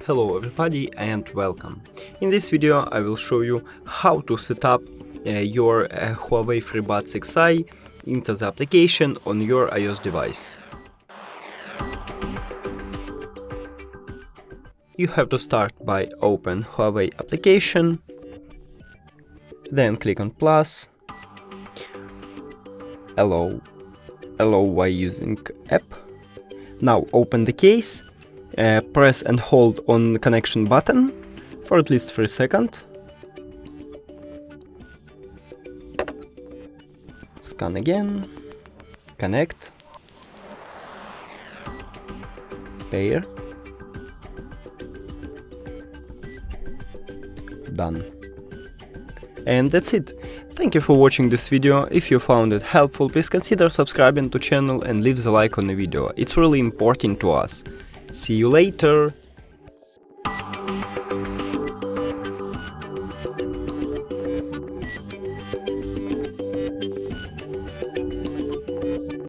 Hello everybody and welcome. In this video I will show you how to set up your Huawei FreeBuds XI into the application on your iOS device. You have to start by open Huawei application, then click on plus, allow while using app. Now open the case. Press and hold on the connection button for at least 3 seconds. Scan again. Connect. Pair. Done. And that's it. Thank you for watching this video. If you found it helpful, please consider subscribing to the channel and leave the like on the video. It's really important to us. See you later!